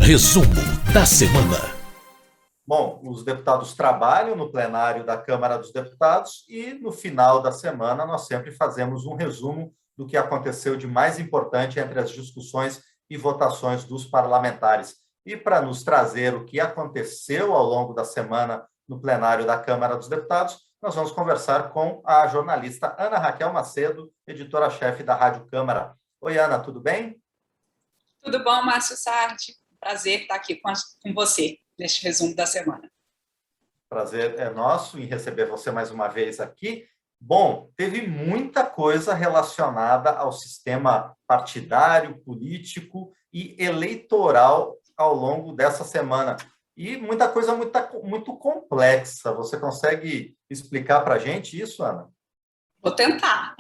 Resumo da semana. Bom, os deputados trabalham no plenário da Câmara dos Deputados e, no final da semana, nós sempre fazemos um resumo do que aconteceu de mais importante entre as discussões e votações dos parlamentares. E para nos trazer o que aconteceu ao longo da semana no plenário da Câmara dos Deputados, nós vamos conversar com a jornalista Ana Raquel Macedo, editora-chefe da Rádio Câmara. Oi, Ana, tudo bem? Tudo bom, Márcio Sardi? Prazer estar aqui com você neste resumo da semana. Prazer é nosso em receber você mais uma vez aqui. Bom, teve muita coisa relacionada ao sistema partidário, político e eleitoral ao longo dessa semana. E muita coisa muito complexa. Você consegue explicar para a gente isso, Ana? Vou tentar.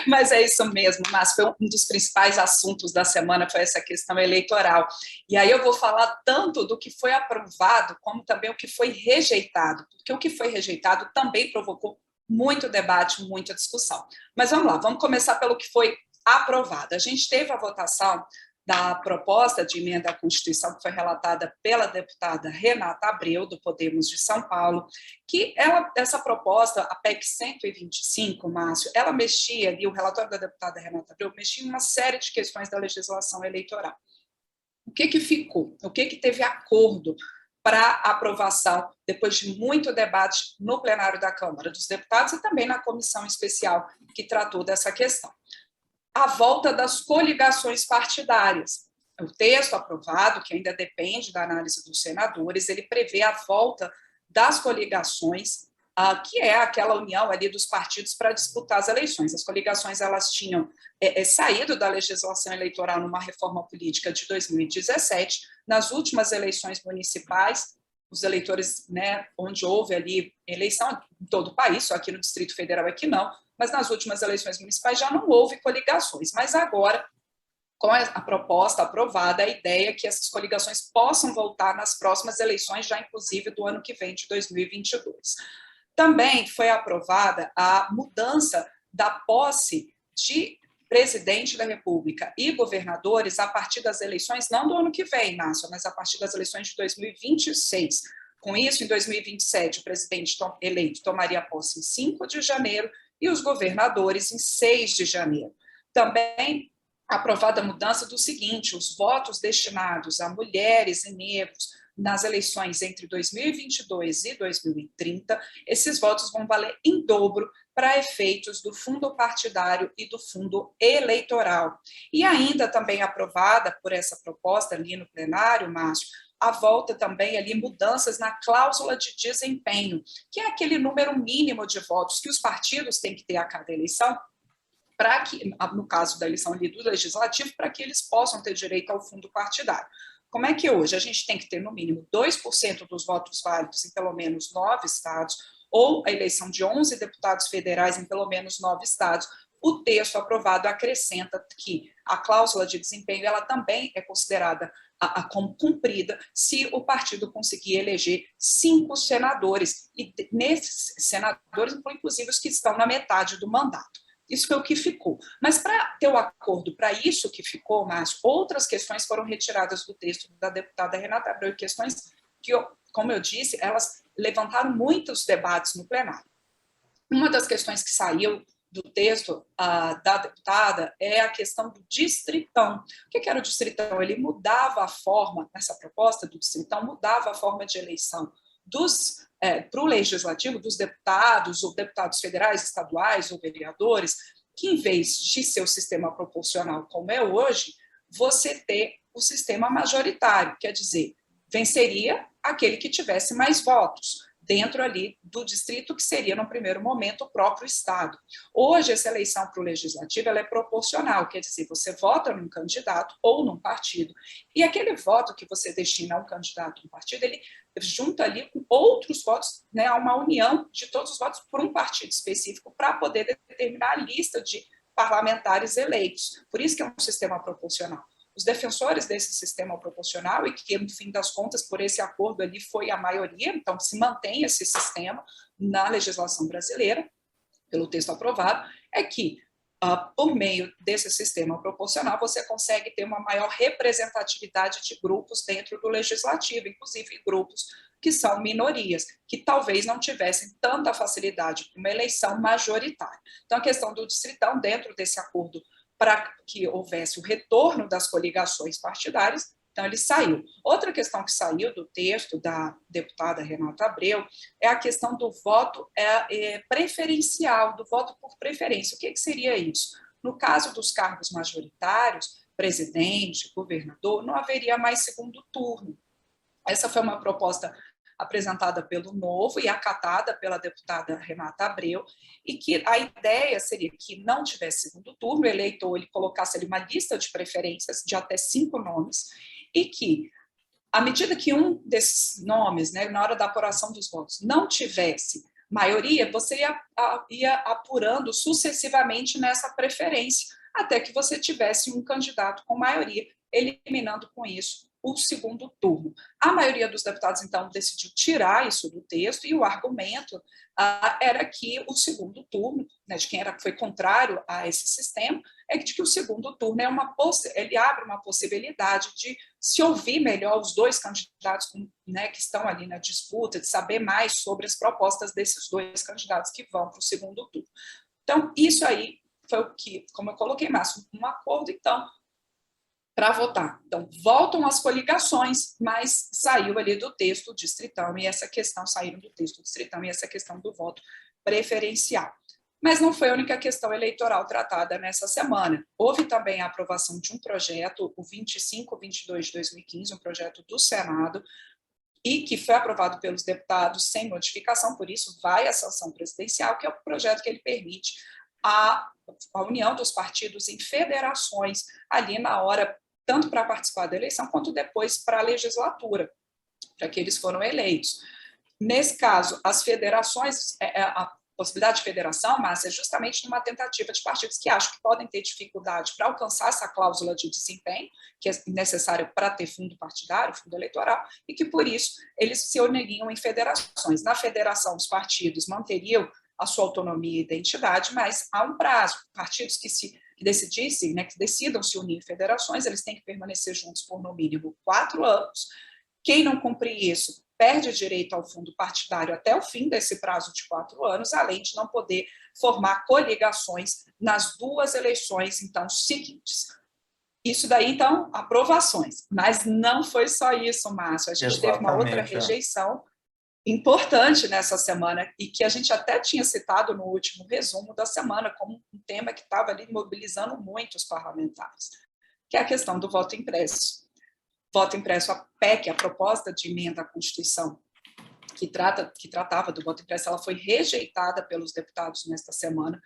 Mas é isso mesmo, Márcio. Foi um dos principais assuntos da semana, foi essa questão eleitoral. E aí eu vou falar tanto do que foi aprovado, como também o que foi rejeitado, porque o que foi rejeitado também provocou muito debate, muita discussão. Mas vamos lá, vamos começar pelo que foi aprovado. A gente teve a votação da proposta de emenda à Constituição, que foi relatada pela deputada Renata Abreu, do Podemos de São Paulo, que essa proposta, a PEC 125, Márcio, ela mexia ali, o relatório da deputada Renata Abreu mexia em uma série de questões da legislação eleitoral. O que ficou? O que teve acordo para aprovação, depois de muito debate no plenário da Câmara dos Deputados e também na comissão especial que tratou dessa questão? A volta das coligações partidárias. O texto aprovado, que ainda depende da análise dos senadores, ele prevê a volta das coligações, que é aquela união ali dos partidos para disputar as eleições. As coligações, elas tinham saído da legislação eleitoral numa reforma política de 2017. Nas últimas eleições municipais, os eleitores, né, onde houve ali eleição em todo o país, só aqui no Distrito Federal é que não, mas nas últimas eleições municipais já não houve coligações. Mas agora, com a proposta aprovada, a ideia é que essas coligações possam voltar nas próximas eleições, já inclusive do ano que vem, de 2022. Também foi aprovada a mudança da posse de presidente da República e governadores a partir das eleições, não do ano que vem, Márcio, mas a partir das eleições de 2026. Com isso, em 2027, o presidente eleito tomaria posse em 5 de janeiro e os governadores em 6 de janeiro. Também aprovada a mudança do seguinte: os votos destinados a mulheres e negros nas eleições entre 2022 e 2030, esses votos vão valer em dobro para efeitos do fundo partidário e do fundo eleitoral. E ainda também aprovada por essa proposta ali no plenário, Márcio, a volta também ali, mudanças na cláusula de desempenho, que é aquele número mínimo de votos que os partidos têm que ter a cada eleição, para que, no caso da eleição ali do legislativo, para que eles possam ter direito ao fundo partidário. Como é que hoje a gente tem que ter, no mínimo, 2% dos votos válidos em pelo menos 9 estados, ou a eleição de 11 deputados federais em pelo menos 9 estados, o texto aprovado acrescenta que a cláusula de desempenho ela também é considerada como cumprida se o partido conseguir eleger 5 senadores, e nesses senadores, inclusive os que estão na metade do mandato. Isso foi o que ficou. Mas para ter o acordo para isso que ficou, Márcio, outras questões foram retiradas do texto da deputada Renata Abreu, questões que, como eu disse, elas levantaram muitos debates no plenário. Uma das questões que saiu do texto da deputada é a questão do distritão. O que era o distritão? Ele mudava a forma, nessa proposta do distritão, mudava a forma de eleição para o legislativo, dos deputados, ou deputados federais, estaduais, ou vereadores, que em vez de ser o sistema proporcional como é hoje, você ter o sistema majoritário, quer dizer, venceria aquele que tivesse mais votos dentro ali do distrito, que seria, no primeiro momento, o próprio Estado. Hoje, essa eleição para o Legislativo ela é proporcional, quer dizer, você vota num candidato ou num partido, e aquele voto que você destina a um candidato ou um partido, ele junta ali com outros votos, né, a uma união de todos os votos por um partido específico, para poder determinar a lista de parlamentares eleitos. Por isso que é um sistema proporcional. Os defensores desse sistema proporcional, e que, no fim das contas, por esse acordo ali foi a maioria, então se mantém esse sistema na legislação brasileira, pelo texto aprovado, é que por meio desse sistema proporcional, você consegue ter uma maior representatividade de grupos dentro do legislativo, inclusive grupos que são minorias, que talvez não tivessem tanta facilidade para uma eleição majoritária. Então, a questão do distritão, dentro desse acordo, para que houvesse o retorno das coligações partidárias, então ele saiu. Outra questão que saiu do texto da deputada Renata Abreu é a questão do voto preferencial, do voto por preferência. O que seria isso? No caso dos cargos majoritários, presidente, governador, não haveria mais segundo turno. Essa foi uma proposta apresentada pelo Novo e acatada pela deputada Renata Abreu, e que a ideia seria que não tivesse segundo turno, o eleitor ele colocasse ali uma lista de preferências de até 5 nomes, e que, à medida que um desses nomes, né, na hora da apuração dos votos, não tivesse maioria, você ia apurando sucessivamente nessa preferência, até que você tivesse um candidato com maioria, eliminando com isso o segundo turno. A maioria dos deputados, então, decidiu tirar isso do texto, e o argumento era que o segundo turno, né, de quem foi contrário a esse sistema, é de que o segundo turno ele abre uma possibilidade de se ouvir melhor os dois candidatos, né, que estão ali na disputa, de saber mais sobre as propostas desses dois candidatos que vão para o segundo turno. Então, isso aí foi o que, como eu coloquei, Márcio, um acordo, então, para votar. Então, voltam as coligações, mas saiu ali do texto distritão, e essa questão, saíram do texto distritão, e essa questão do voto preferencial. Mas não foi a única questão eleitoral tratada nessa semana. Houve também a aprovação de um projeto, o 2522 de 2015, um projeto do Senado, e que foi aprovado pelos deputados sem modificação, por isso vai à sanção presidencial, que é o projeto que ele permite a união dos partidos em federações ali na hora, tanto para participar da eleição, quanto depois para a legislatura, para que eles foram eleitos. Nesse caso, as federações, a possibilidade de federação, mas é justamente numa tentativa de partidos que acham que podem ter dificuldade para alcançar essa cláusula de desempenho, que é necessária para ter fundo partidário, fundo eleitoral, e que, por isso, eles se uniriam em federações. Na federação, os partidos manteriam a sua autonomia e identidade, mas há um prazo. Partidos que decidissem, né, que decidam se unir em federações, eles têm que permanecer juntos por, no mínimo, 4 anos. Quem não cumprir isso perde direito ao fundo partidário até o fim desse prazo de 4 anos, além de não poder formar coligações nas 2 eleições, então, seguintes. Isso daí, então, aprovações. Mas não foi só isso, Márcio. A gente teve uma outra rejeição importante nessa semana, e que a gente até tinha citado no último resumo da semana como um tema que estava ali mobilizando muito os parlamentares, que é a questão do voto impresso. Voto impresso, a PEC, a proposta de emenda à Constituição, que tratava do voto impresso, ela foi rejeitada pelos deputados nesta semana.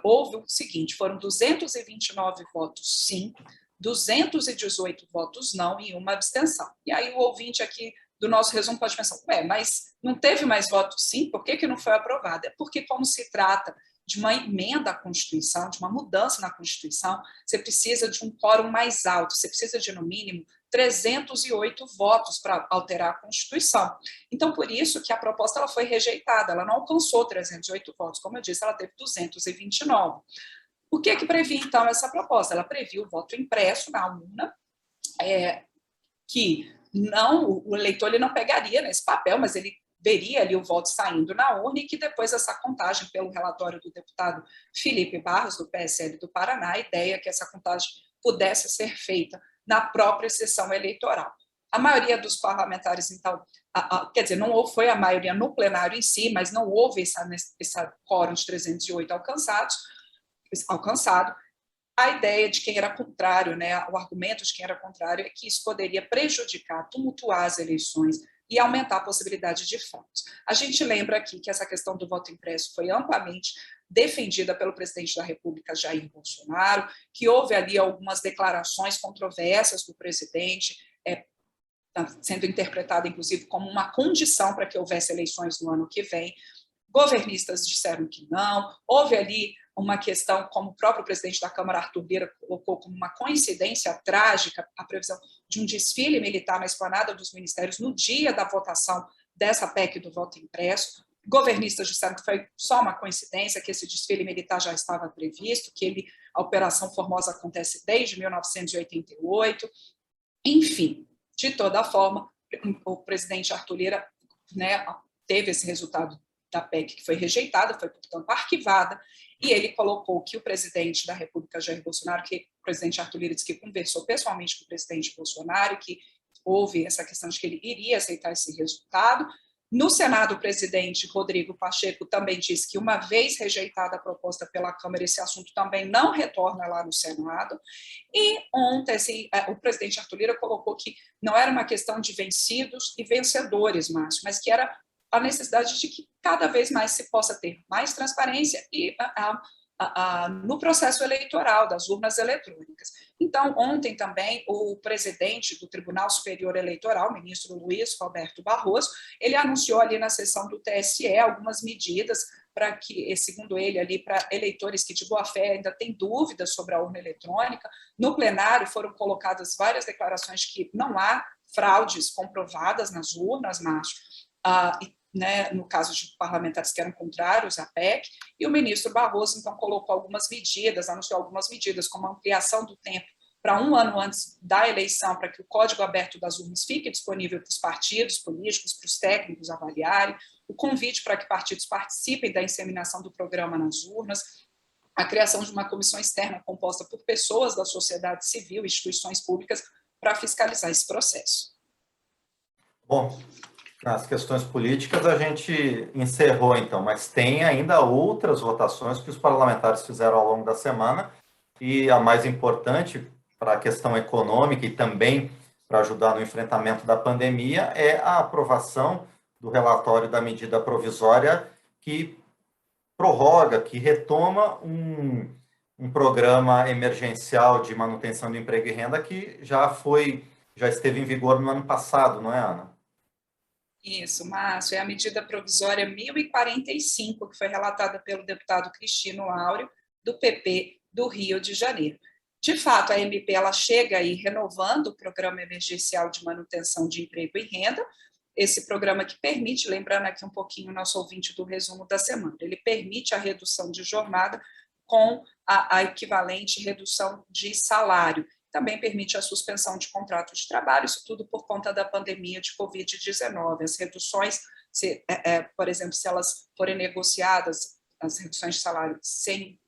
Houve o seguinte, foram 229 votos sim, 218 votos não e uma abstenção. E aí o ouvinte aqui do nosso resumo pode pensar, mas não teve mais votos sim, por que não foi aprovada? É porque, como se trata de uma emenda à Constituição, de uma mudança na Constituição, você precisa de um quórum mais alto, você precisa de, no mínimo, 308 votos para alterar a Constituição. Então, por isso que a proposta ela foi rejeitada, ela não alcançou 308 votos, como eu disse, ela teve 229. O que previa, então, essa proposta? Ela previa o voto impresso na urna, que o eleitor ele não pegaria nesse papel, mas ele veria ali o voto saindo na urna, e que depois essa contagem, pelo relatório do deputado Felipe Barros, do PSL do Paraná, a ideia é que essa contagem pudesse ser feita na própria sessão eleitoral. A maioria dos parlamentares, então, quer dizer, não foi a maioria no plenário em si, mas não houve esse quórum de 308 alcançado. A ideia de quem era contrário, né, o argumento de quem era contrário é que isso poderia prejudicar, tumultuar as eleições e aumentar a possibilidade de fraudes. A gente lembra aqui que essa questão do voto impresso foi amplamente defendida pelo presidente da República, Jair Bolsonaro, que houve ali algumas declarações controversas do presidente, sendo interpretada, inclusive, como uma condição para que houvesse eleições no ano que vem. Governistas disseram que não, houve ali uma questão, como o próprio presidente da Câmara, Arthur Lira, colocou como uma coincidência trágica a previsão de um desfile militar na esplanada dos ministérios no dia da votação dessa PEC do voto impresso. Governistas disseram que foi só uma coincidência, que esse desfile militar já estava previsto, que a Operação Formosa acontece desde 1988. Enfim, de toda forma, o presidente Arthur Lira, né, teve esse resultado da PEC que foi rejeitada, foi, portanto, arquivada, e ele colocou que o presidente da República, Jair Bolsonaro, que o presidente Arthur Lira disse que conversou pessoalmente com o presidente Bolsonaro, que houve essa questão de que ele iria aceitar esse resultado. No Senado, o presidente Rodrigo Pacheco também disse que, uma vez rejeitada a proposta pela Câmara, esse assunto também não retorna lá no Senado. E ontem, assim, o presidente Arthur Lira colocou que não era uma questão de vencidos e vencedores, Márcio, mas que era a necessidade de que cada vez mais se possa ter mais transparência no processo eleitoral das urnas eletrônicas. Então, ontem também, o presidente do Tribunal Superior Eleitoral, o ministro Luiz Roberto Barroso, ele anunciou ali na sessão do TSE algumas medidas para que, segundo ele, ali para eleitores que de boa fé ainda têm dúvidas sobre a urna eletrônica. No plenário foram colocadas várias declarações de que não há fraudes comprovadas nas urnas, Márcio, né, no caso de parlamentares que eram contrários à PEC, e o ministro Barroso, então, colocou algumas medidas, anunciou algumas medidas, como a ampliação do tempo para 1 ano antes da eleição, para que o código aberto das urnas fique disponível para os partidos políticos, para os técnicos avaliarem, o convite para que partidos participem da inseminação do programa nas urnas, a criação de uma comissão externa composta por pessoas da sociedade civil, instituições públicas, para fiscalizar esse processo. Bom, nas questões políticas a gente encerrou, então, mas tem ainda outras votações que os parlamentares fizeram ao longo da semana, e a mais importante para a questão econômica e também para ajudar no enfrentamento da pandemia é a aprovação do relatório da medida provisória que prorroga, que retoma um programa emergencial de manutenção do emprego e renda que já esteve em vigor no ano passado, não é, Ana? Isso, Márcio, é a medida provisória 1045, que foi relatada pelo deputado Cristino Áureo, do PP do Rio de Janeiro. De fato, a MP ela chega aí renovando o Programa Emergencial de Manutenção de Emprego e Renda, esse programa que permite, lembrando aqui um pouquinho o nosso ouvinte do resumo da semana, ele permite a redução de jornada com a equivalente redução de salário. Também permite a suspensão de contrato de trabalho, isso tudo por conta da pandemia de Covid-19. As reduções, por exemplo, se elas forem negociadas, as reduções de salário sem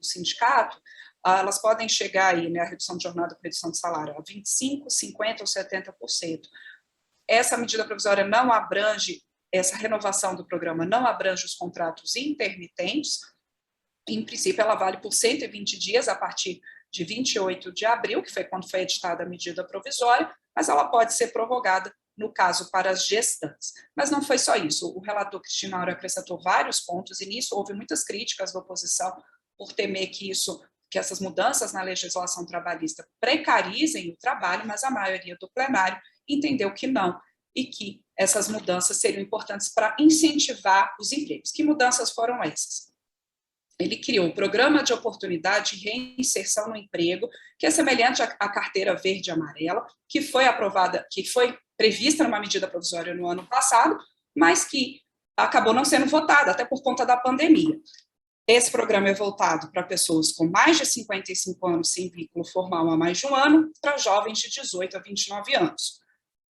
o sindicato, elas podem chegar aí, né, a redução de jornada com redução de salário a 25%, 50% ou 70%. Essa medida provisória não abrange, essa renovação do programa não abrange os contratos intermitentes. Em princípio, ela vale por 120 dias a partir de 28 de abril, que foi quando foi editada a medida provisória, mas ela pode ser prorrogada, no caso, para as gestantes. Mas não foi só isso. O relator Cristino Áureo acrescentou vários pontos, e nisso houve muitas críticas da oposição por temer que essas mudanças na legislação trabalhista precarizem o trabalho, mas a maioria do plenário entendeu que não, e que essas mudanças seriam importantes para incentivar os empregos. Que mudanças foram essas? Ele criou o Programa de Oportunidade de Reinserção no Emprego, que é semelhante à Carteira Verde e Amarela, que foi aprovada, que foi prevista numa medida provisória no ano passado, mas que acabou não sendo votada, até por conta da pandemia. Esse programa é voltado para pessoas com mais de 55 anos sem vínculo formal há mais de um ano, para jovens de 18 a 29 anos.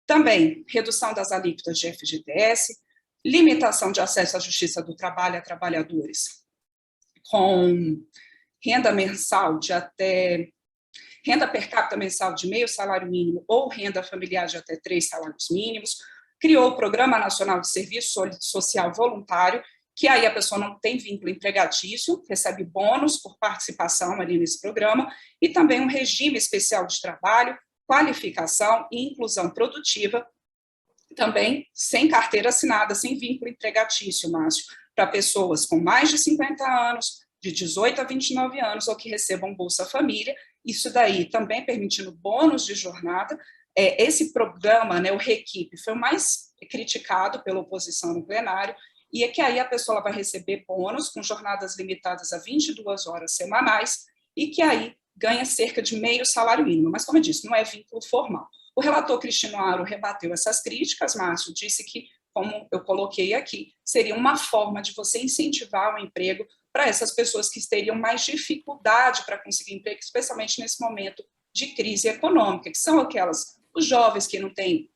Também, redução das alíquotas de FGTS, limitação de acesso à Justiça do Trabalho a trabalhadores com renda mensal de até renda per capita mensal de meio salário mínimo ou renda familiar de até 3 salários mínimos, criou o Programa Nacional de Serviço Social Voluntário, que aí a pessoa não tem vínculo empregatício, recebe bônus por participação ali nesse programa, e também um regime especial de trabalho, qualificação e inclusão produtiva, também sem carteira assinada, sem vínculo empregatício, Márcio, para pessoas com mais de 50 anos, de 18 a 29 anos, ou que recebam Bolsa Família, isso daí também permitindo bônus de jornada. Esse programa, né, o Reequipe, foi o mais criticado pela oposição no plenário, e é que aí a pessoa vai receber bônus com jornadas limitadas a 22 horas semanais, e que aí ganha cerca de meio salário mínimo, mas como eu disse, não é vínculo formal. O relator Cristino Áureo rebateu essas críticas, Márcio, disse que como eu coloquei aqui, seria uma forma de você incentivar o emprego para essas pessoas que teriam mais dificuldade para conseguir emprego, especialmente nesse momento de crise econômica, que são os jovens que não têm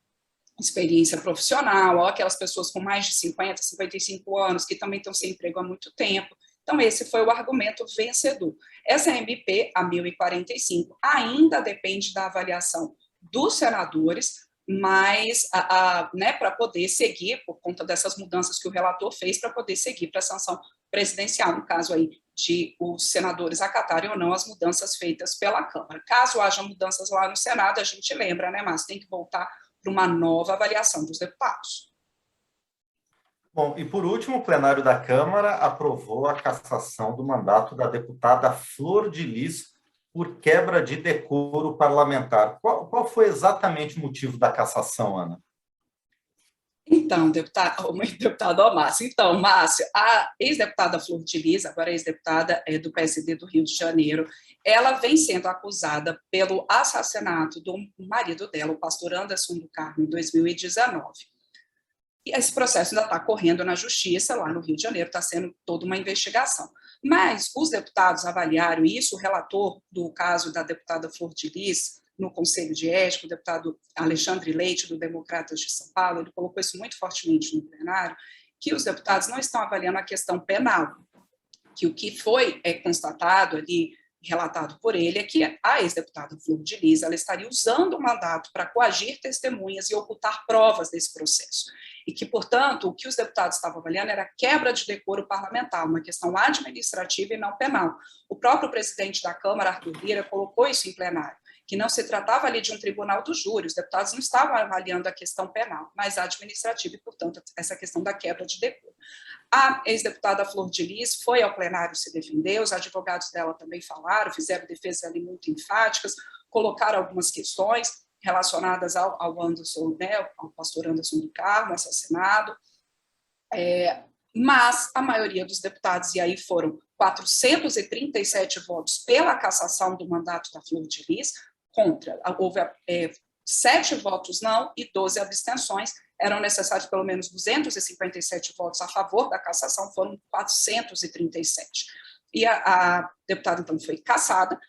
experiência profissional, ou aquelas pessoas com mais de 50, 55 anos, que também estão sem emprego há muito tempo. Então, esse foi o argumento vencedor. Essa MP, a 1045, ainda depende da avaliação dos senadores, mas né, para poder seguir, por conta dessas mudanças que o relator fez, para poder seguir para a sanção presidencial, no caso aí de os senadores acatarem ou não as mudanças feitas pela Câmara. Caso haja mudanças lá no Senado, a gente lembra, né, mas tem que voltar para uma nova avaliação dos deputados. Bom, e por último, o plenário da Câmara aprovou a cassação do mandato da deputada Flor de Lis por quebra de decoro parlamentar. Qual foi exatamente o motivo da cassação, Ana? Então, deputado Márcio. Então, Márcio, a ex-deputada Flor de Lis, agora ex-deputada do PSD do Rio de Janeiro, ela vem sendo acusada pelo assassinato do marido dela, o pastor Anderson do Carmo, em 2019. E esse processo ainda está correndo na justiça, lá no Rio de Janeiro, está sendo toda uma investigação. Mas os deputados avaliaram isso, o relator do caso da deputada Flor de Lis, no Conselho de Ética, o deputado Alexandre Leite, do Democratas de São Paulo, ele colocou isso muito fortemente no plenário, que os deputados não estão avaliando a questão penal, que o que foi constatado ali, relatado por ele, é que a ex-deputada Flor de Lis, ela estaria usando o mandato para coagir testemunhas e ocultar provas desse processo. E que, portanto, o que os deputados estavam avaliando era a quebra de decoro parlamentar, uma questão administrativa e não penal. O próprio presidente da Câmara, Arthur Lira, colocou isso em plenário, que não se tratava ali de um tribunal do júri, os deputados não estavam avaliando a questão penal, mas a administrativa e, portanto, essa questão da quebra de decoro. A ex-deputada Flor de Lis foi ao plenário se defender, os advogados dela também falaram, fizeram defesas ali muito enfáticas, colocaram algumas questões relacionadas ao Anderson, né, ao pastor Anderson do Carmo, assassinado, mas a maioria dos deputados, e aí foram 437 votos pela cassação do mandato da Flor de Lis, contra, houve 7 votos não e 12 abstenções, eram necessários pelo menos 257 votos a favor da cassação, foram 437. E a deputada, então, foi cassada,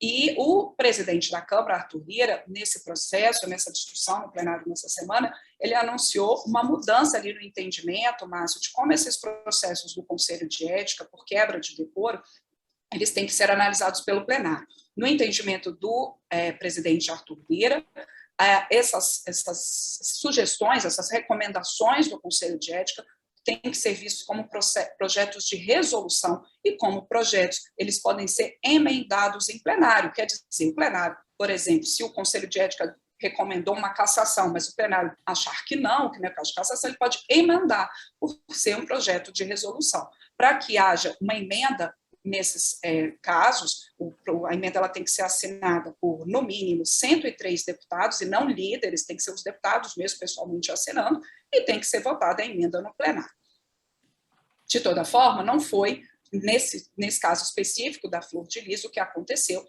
e o presidente da Câmara, Arthur Lira, nesse processo, nessa discussão no plenário nessa semana, ele anunciou uma mudança ali no entendimento, Márcio, de como esses processos do Conselho de Ética, por quebra de decoro, eles têm que ser analisados pelo plenário. No entendimento do presidente Arthur Lira, essas sugestões, essas recomendações do Conselho de Ética têm que ser vistos como projetos de resolução e como projetos, eles podem ser emendados em plenário, quer dizer, o plenário, por exemplo, se o Conselho de Ética recomendou uma cassação, mas o plenário achar que não é caso de cassação, ele pode emendar por ser um projeto de resolução. Para que haja uma emenda nesses casos, a emenda ela tem que ser assinada por, no mínimo, 103 deputados, e não líderes, tem que ser os deputados mesmo pessoalmente assinando, e tem que ser votada a emenda no plenário. De toda forma, não foi, nesse caso específico da Flor de Lis, o que aconteceu,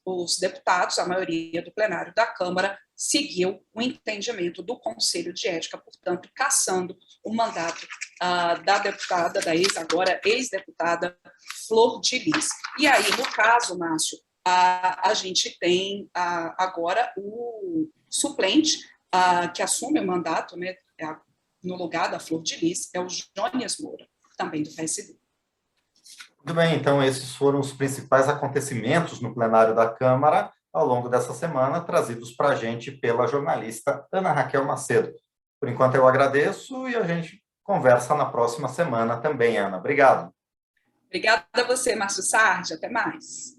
os deputados, a maioria do plenário da Câmara, seguiu o entendimento do Conselho de Ética, portanto, cassando o mandato da deputada, agora ex-deputada Flor de Lis. E aí, no caso, Márcio, a gente tem agora o suplente que assume o mandato, né, no lugar da Flor de Lis, é o Jones Moura, também do PSD. Muito bem, então esses foram os principais acontecimentos no plenário da Câmara ao longo dessa semana, trazidos para a gente pela jornalista Ana Raquel Macedo. Por enquanto eu agradeço e a gente conversa na próxima semana também, Ana. Obrigado. Obrigada a você, Márcio Sardi. Até mais.